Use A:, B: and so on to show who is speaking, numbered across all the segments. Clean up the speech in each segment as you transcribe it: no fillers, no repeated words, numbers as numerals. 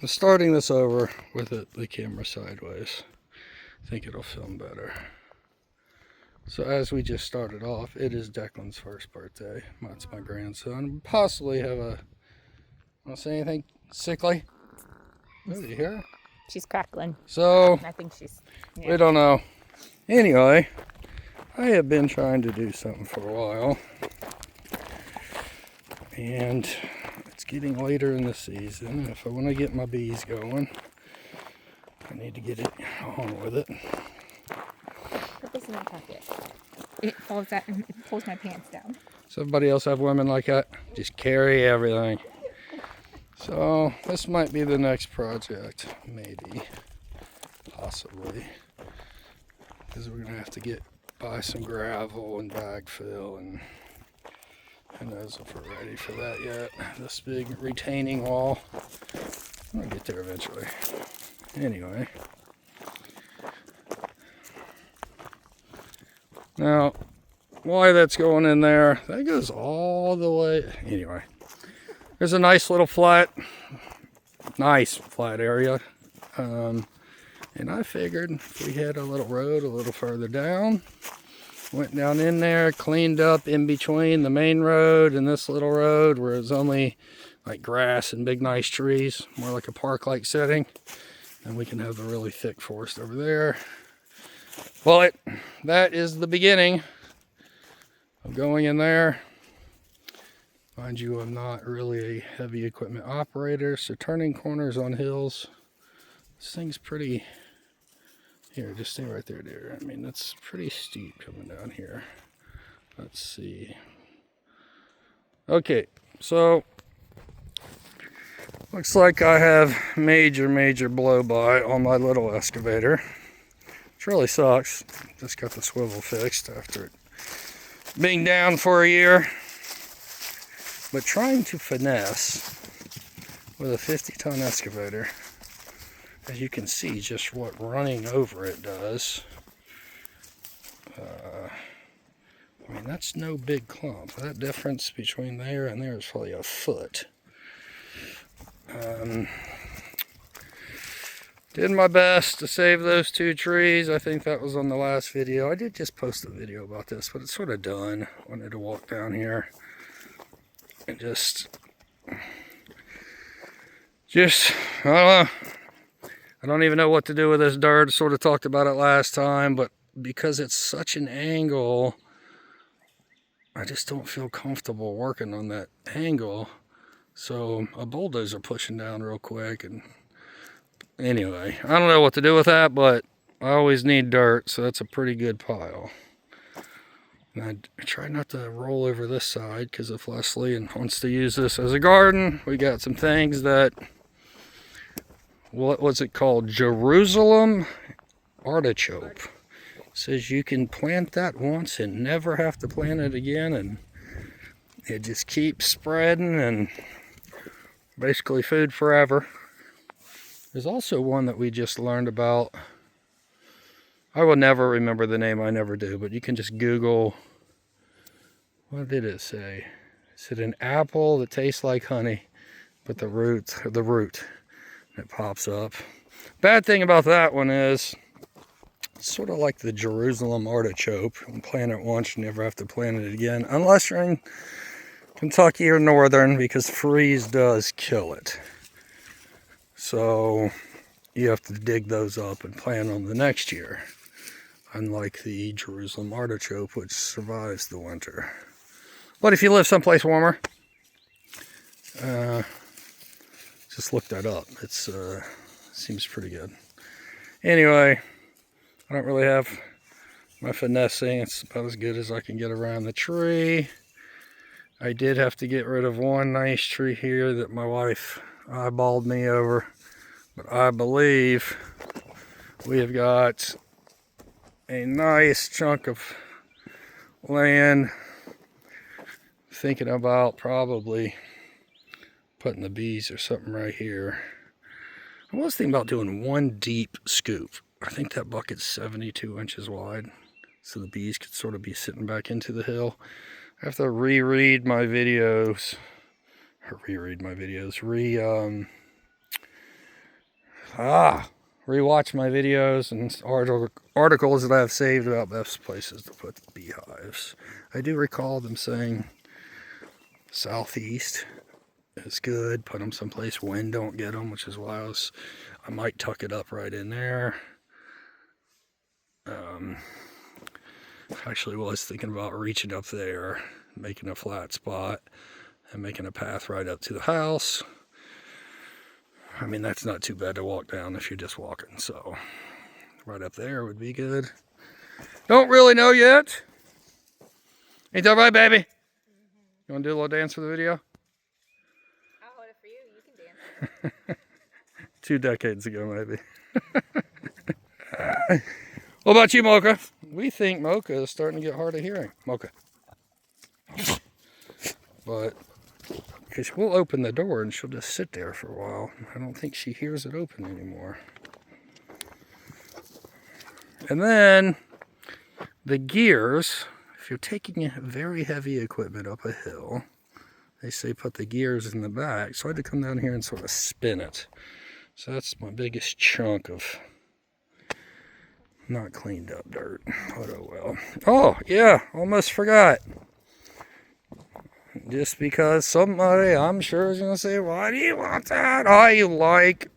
A: I'm starting this over with the camera sideways. I think it'll film better. So as we just started off, it is Declan's first birthday. That's my grandson. Possibly have a, want to say anything sickly? Oh, you hear her?
B: She's crackling.
A: So,
B: I think she's,
A: we don't know. Anyway, I have been trying to do something for a while. And it's getting later in the season. If I want to get my bees going, I need to get it on with it.
B: Put this in my pocket. It pulls my pants down.
A: Does everybody else have women like that? Just carry everything. So this might be the next project, maybe, possibly, because we're gonna have to buy some gravel and bag fill, and who knows if we're ready for that yet. This big retaining wall, I'll get there eventually. Anyway, now why that's going in there, that goes all the way. Anyway, there's a nice little flat area, and I figured if we had a little road a little further down, went down in there, cleaned up in between the main road and this little road where it's only like grass and big nice trees, more like a park-like setting, and we can have the really thick forest over there. Well, that is the beginning of going in there. Mind you, I'm not really a heavy equipment operator, so turning corners on hills, this thing's pretty, here, just stay right there, dear. I mean, that's pretty steep coming down here. Let's see. Okay, so, looks like I have major blow by on my little excavator, which really sucks. Just got the swivel fixed after it being down for a year. But trying to finesse with a 50-ton excavator, as you can see just what running over it does. I mean, that's no big clump. That difference between there and there is probably a foot. Did my best to save those 2 trees. I think that was on the last video. I did just post a video about this, but it's sort of done. Wanted to walk down here and just I don't know. I don't even know what to do with this dirt. Sort of talked about it last time, but because it's such an angle, I just don't feel comfortable working on that angle. So a bulldozer pushing down real quick, and anyway, I don't know what to do with that, but I always need dirt, so that's a pretty good pile. And I try not to roll over this side, because if Leslie wants to use this as a garden, we got some things that, what was it called? Jerusalem artichoke. It says you can plant that once and never have to plant it again, and it just keeps spreading and basically food forever. There's also one that we just learned about. I will never remember the name, I never do, but you can just Google, what did it say? It said an apple that tastes like honey, but the root, it pops up. Bad thing about that one is, it's sort of like the Jerusalem artichoke. You plant it once, you never have to plant it again, unless you're in Kentucky or northern, because freeze does kill it. So you have to dig those up and plant them the next year. Unlike the Jerusalem artichoke, which survives the winter. But if you live someplace warmer, just look that up. It's seems pretty good. Anyway, I don't really have my finessing. It's about as good as I can get around the tree. I did have to get rid of one nice tree here that my wife eyeballed me over. But I believe we have got a nice chunk of land. Thinking about probably putting the bees or something right here. I was thinking about doing one deep scoop. I think that bucket's 72 inches wide, so the bees could sort of be sitting back into the hill. I have to reread my videos, rewatch my videos and articles that I have saved about best places to put beehives. I do recall them saying southeast is good. Put them someplace wind don't get them, which is why I might tuck it up right in there. Actually was thinking about reaching up there, making a flat spot, and making a path right up to the house. I mean, that's not too bad to walk down if you're just walking, so right up there would be good. Don't really know yet. Ain't that right, baby? You want to do a little dance for the video?
B: I'll hold it for you. You can dance.
A: 2 decades ago, maybe. What about you, Mocha? We think Mocha is starting to get hard of hearing. Mocha. But because we'll open the door and she'll just sit there for a while. I don't think she hears it open anymore. And then the gears, if you're taking very heavy equipment up a hill, they say put the gears in the back. So I had to come down here and sort of spin it. So that's my biggest chunk of not cleaned up dirt. But oh well. Oh, yeah, almost forgot. Just because somebody, I'm sure, is going to say, why do you want that? I like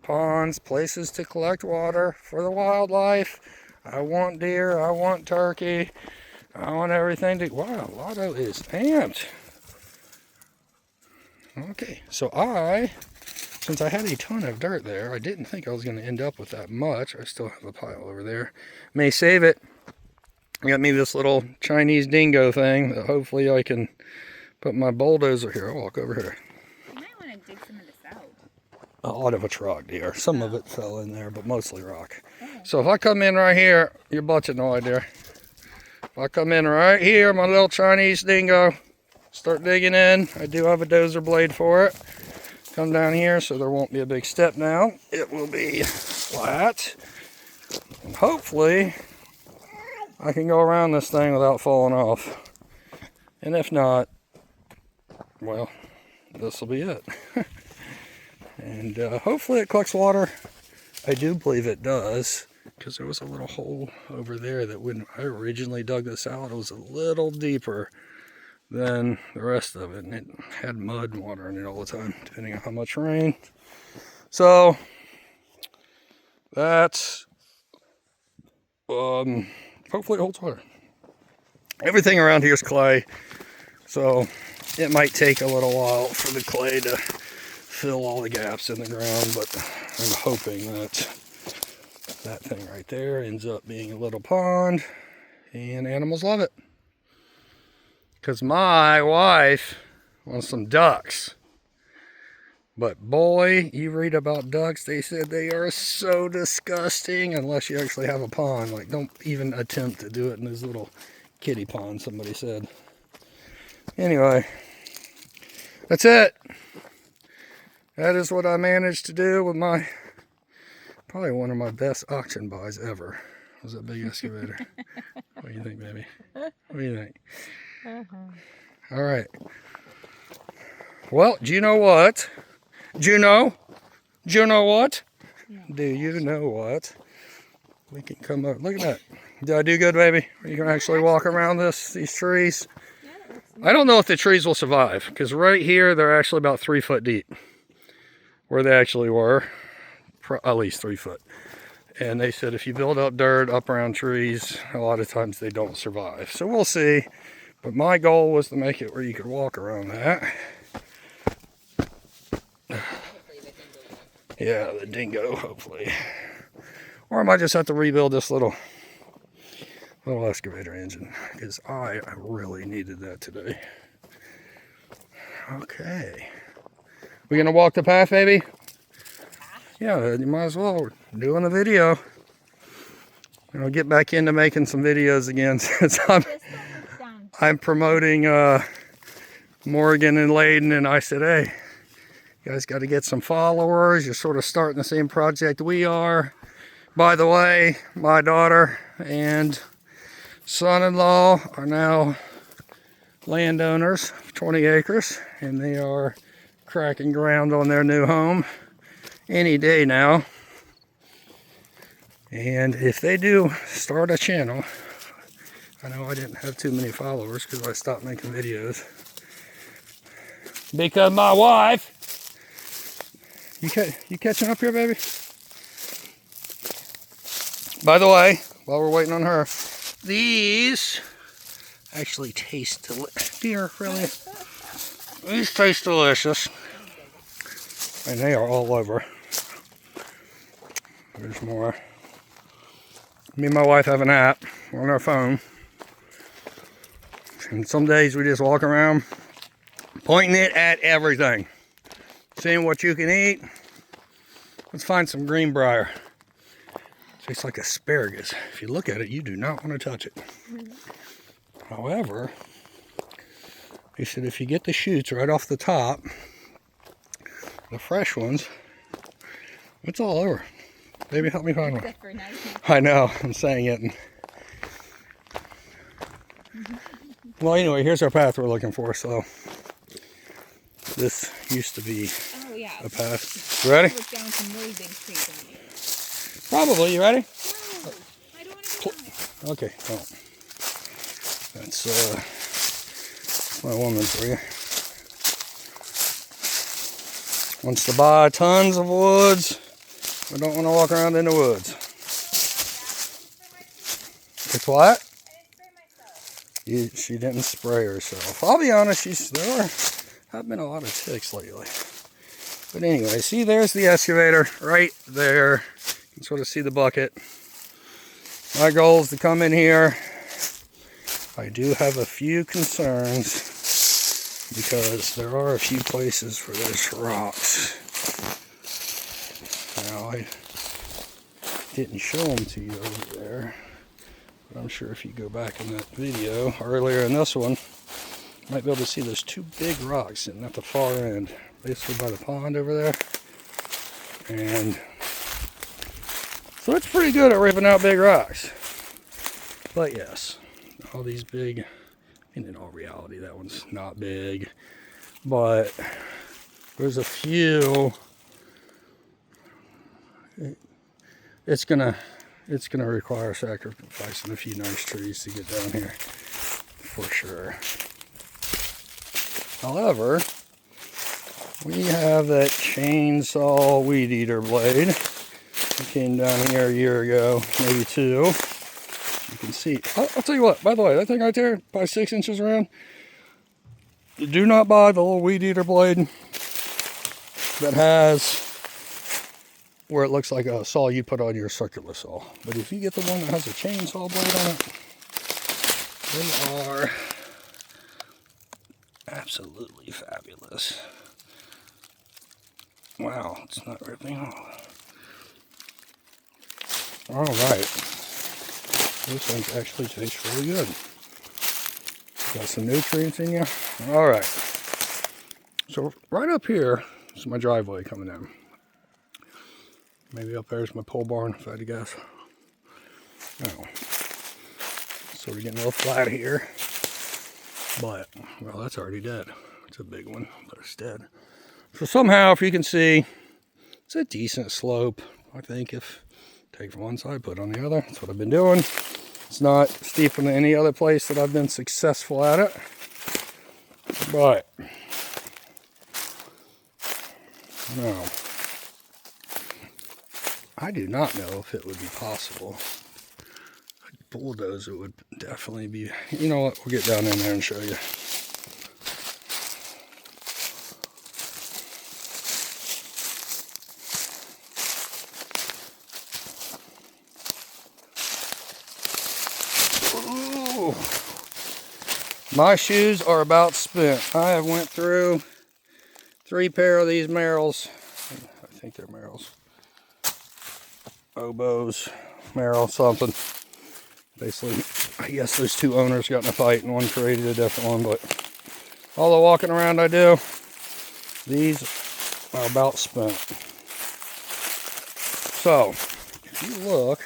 A: ponds, places to collect water for the wildlife. I want deer, I want turkey, I want everything to... Wow, Lotto is amped. Okay, so since I had a ton of dirt there, I didn't think I was going to end up with that much. I still have a pile over there. May save it. I got me this little Chinese dingo thing that hopefully I can put my bulldozer here. I'll walk over here.
B: You might want to dig some of this out.
A: A lot of it's rock, dear. Some of it fell in there, but mostly rock. So if I come in right here, you're butching no idea. If I come in right here, my little Chinese dingo, start digging in. I do have a dozer blade for it. Come down here so there won't be a big step now. It will be flat. And hopefully I can go around this thing without falling off. And if not, well, this will be it. And hopefully it collects water. I do believe it does, because there was a little hole over there that when I originally dug this out, it was a little deeper than the rest of it, and it had mud and water in it all the time, depending on how much rain. So that's hopefully it holds water. Everything around here is clay, so it might take a little while for the clay to fill all the gaps in the ground, but I'm hoping that that thing right there ends up being a little pond and animals love it. Because my wife wants some ducks. But boy, you read about ducks, they said they are so disgusting unless you actually have a pond. Like, don't even attempt to do it in this little kiddie pond, somebody said. Anyway, that's it. That is what I managed to do with probably one of my best auction buys ever. Was that big excavator. What do you think, baby? What do you think? All right. Well, do you know what? Juno? Do you know what?
B: Yeah.
A: Do you know what? We can come up. Look at that. Did I do good, baby? Are you going to actually walk around these trees? I don't know if the trees will survive, because right here they're actually about 3 foot deep. Where they actually were, at least 3 foot. And they said if you build up dirt up around trees, a lot of times they don't survive. So we'll see. But my goal was to make it where you could walk around that. Yeah, the dingo, hopefully. Or I might just have to rebuild this little excavator engine, because I really needed that today. Okay. We gonna walk the path, baby? Yeah, you might as well. We're doing a video. And I'll get back into making some videos again since I'm promoting Morgan and Layden, and I said, hey, you guys got to get some followers. You're sort of starting the same project we are. By the way, my daughter and son-in-law are now landowners, 20 acres, and they are cracking ground on their new home any day now. And if they do start a channel, I know I didn't have too many followers because I stopped making videos. Because my wife, you catching up here, baby? By the way, while we're waiting on her, these actually taste delicious. Dear, really? These taste delicious. And they are all over. There's more. Me and my wife have an app on our phone. And some days we just walk around pointing it at everything. Seeing what you can eat. Let's find some greenbrier. Tastes like asparagus. If you look at it, you do not want to touch it. However, he said if you get the shoots right off the top, the fresh ones, it's all over. Baby, help me find one. I know, I'm saying it. Well, anyway, here's our path we're looking for. So this used to be a path. You ready?
B: Down some really big trees.
A: Probably. You ready?
B: No, I don't want to go down there.
A: Okay. Well, that's my woman for you. Wants to buy tons of woods. We don't want to walk around in the woods. It's what? She didn't spray herself. I'll be honest, there have been a lot of ticks lately. But anyway, see, there's the excavator right there. You can sort of see the bucket. My goal is to come in here. I do have a few concerns because there are a few places where there's rocks. Now, I didn't show them to you over there. But I'm sure if you go back in that video earlier in this one, you might be able to see those two big rocks sitting at the far end, basically by the pond over there. And so it's pretty good at ripping out big rocks. But yes, all these big, and in all reality, that one's not big. But there's a few. It's gonna require sacrificing a few nice trees to get down here, for sure. However, we have that chainsaw weed eater blade. It came down here a year ago, maybe two. You can see. I'll tell you what, by the way, that thing right there, probably 6 inches around. Do not buy the little weed eater blade that has where it looks like a saw you put on your circular saw. But if you get the one that has a chainsaw blade on it, they are absolutely fabulous. Wow, it's not ripping off. All right. Those things actually taste really good. Got some nutrients in you. All right. So right up here is my driveway coming in. Maybe up there's my pole barn, if I had to guess. Oh. Sort of getting a little flat here. But, well, that's already dead. It's a big one, but it's dead. So somehow, if you can see, it's a decent slope. I think if take from one side, put on the other. That's what I've been doing. It's not steeper than any other place that I've been successful at it. But, no. I do not know if it would be possible. A bulldozer would definitely be. You know what? We'll get down in there and show you. Ooh. My shoes are about spent. I have went through 3 pair of these Merrells. I think they're Merrells. Oboes, Merrell, something. Basically, I guess those two owners got in a fight and one created a different one, but all the walking around I do, these are about spent. So, if you look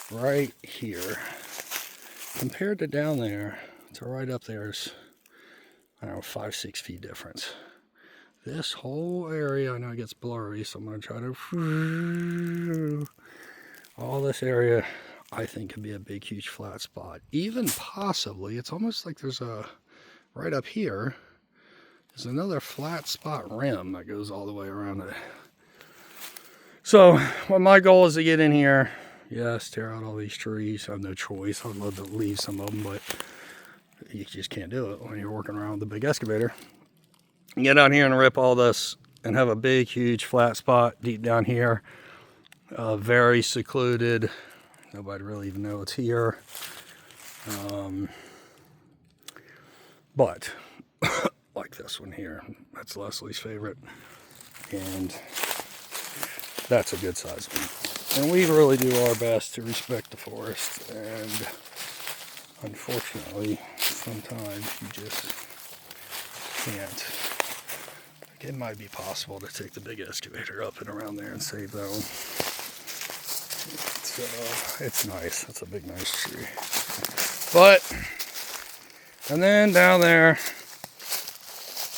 A: right here, compared to down there to right up there's, I don't know, 5-6 feet difference. This whole area, I know it gets blurry, so I'm going to try to... all this area I think could be a big, huge flat spot. Even possibly, it's almost like there's a, right up here, there's another flat spot rim that goes all the way around it. So, well, my goal is to get in here. Yes, tear out all these trees. I have no choice. I'd love to leave some of them, but you just can't do it when you're working around with the big excavator. Get out here and rip all this and have a big, huge flat spot deep down here. Very secluded. Nobody really even knows it's here. But like this one here, that's Leslie's favorite. And that's a good size one. And we really do our best to respect the forest. And unfortunately, sometimes you just can't. It might be possible to take the big excavator up and around there and save that one. It's nice. It's a big, nice tree. But, and then down there,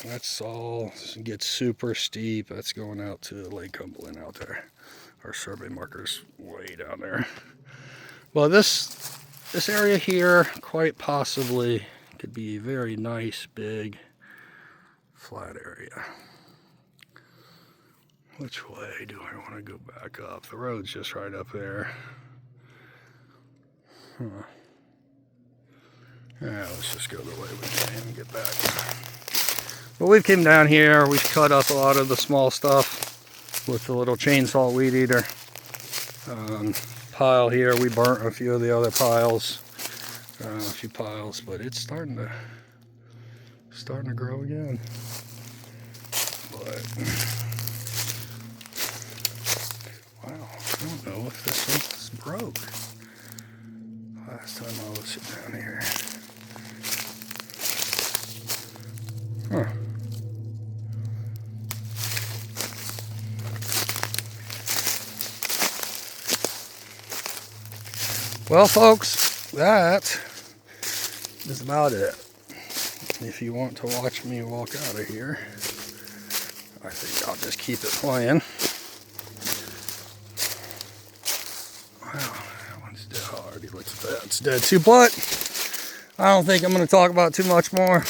A: that's all, it gets super steep. That's going out to Lake Cumberland out there. Our survey marker's way down there. Well, this area here quite possibly could be a very nice, big, flat area. Which way do I want to go back up? The road's just right up there. Huh. Yeah, let's just go the way we can and get back. But we've came down here. We've cut up a lot of the small stuff with the little chainsaw weed eater. Pile here, we burnt a few of the other piles. A few piles, but it's starting to grow again. But wow, I don't know if this one's broke. Last time I was sitting down here. Huh. Well, folks, that is about it. If you want to watch me walk out of here, I think I'll just keep it playing. Wow, that one's dead hard. He looks bad. It's dead too, but I don't think I'm going to talk about too much more.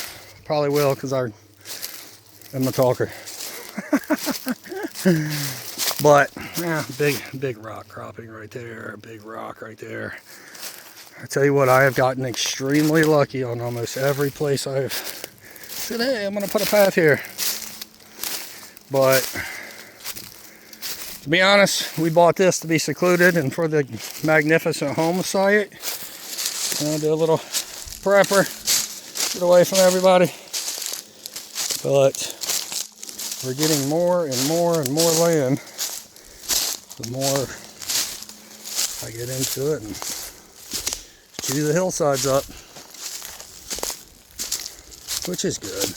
A: Probably will, because I'm a talker. But yeah, big rock cropping right there, big rock right there. I tell you what, I have gotten extremely lucky on almost every place I've said, hey, I'm gonna put a path here. But to be honest, we bought this to be secluded and for the magnificent home site. Do a little prepper, get away from everybody. But we're getting more and more and more land the more I get into it and chew the hillsides up, which is good.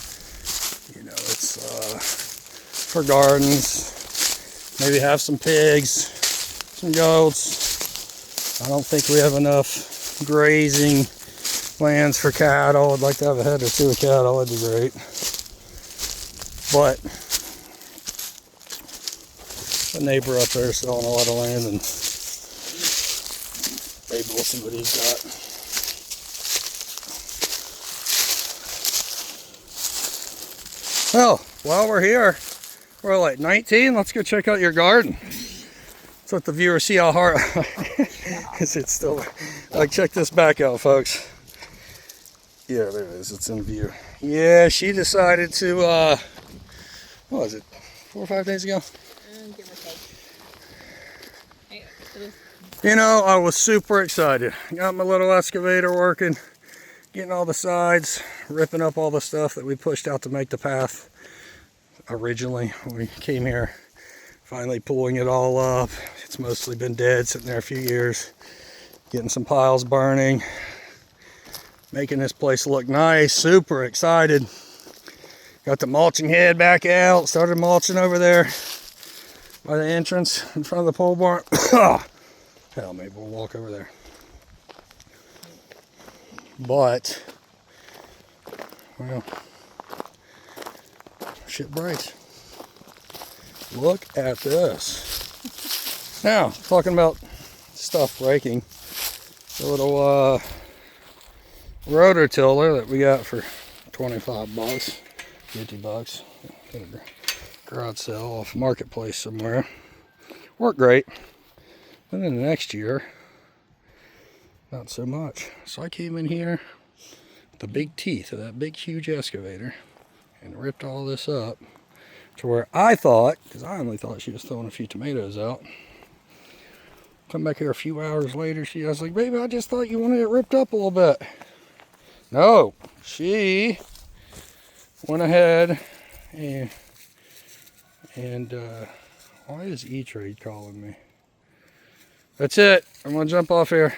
A: You know, it's for gardens, maybe have some pigs, some goats. I don't think we have enough grazing lands for cattle. I'd like to have a head or two of cattle, that'd be great. But the neighbor up there is selling a lot of land, and maybe we'll see what he's got. Well, while we're here, we're like 19. Let's go check out your garden. Let's let the viewers see how hard is it still. Like, check this back out, folks. Yeah, there it is. It's in view. Yeah, she decided to. What was it? 4 or 5 days ago.
B: Give or take.
A: You know, I was super excited. Got my little excavator working, getting all the sides, ripping up all the stuff that we pushed out to make the path originally when we came here. Finally pulling it all up. It's mostly been dead, sitting there a few years. Getting some piles burning. Making this place look nice. Super excited. Got the mulching head back out. Started mulching over there by the entrance in front of the pole barn. Hell, maybe we'll walk over there. But, well, shit breaks. Look at this. Now, talking about stuff breaking. The little rotor tiller that we got for 25 bucks, 50 bucks. Got a garage sale off Marketplace somewhere. Worked great. And then the next year, not so much. So I came in here with the big teeth of that big huge excavator and ripped all this up to where I thought, because I only thought she was throwing a few tomatoes out. Come back here a few hours later, I was like, baby, I just thought you wanted it ripped up a little bit. No, she went ahead and why is E-Trade calling me? That's it. I'm gonna jump off here.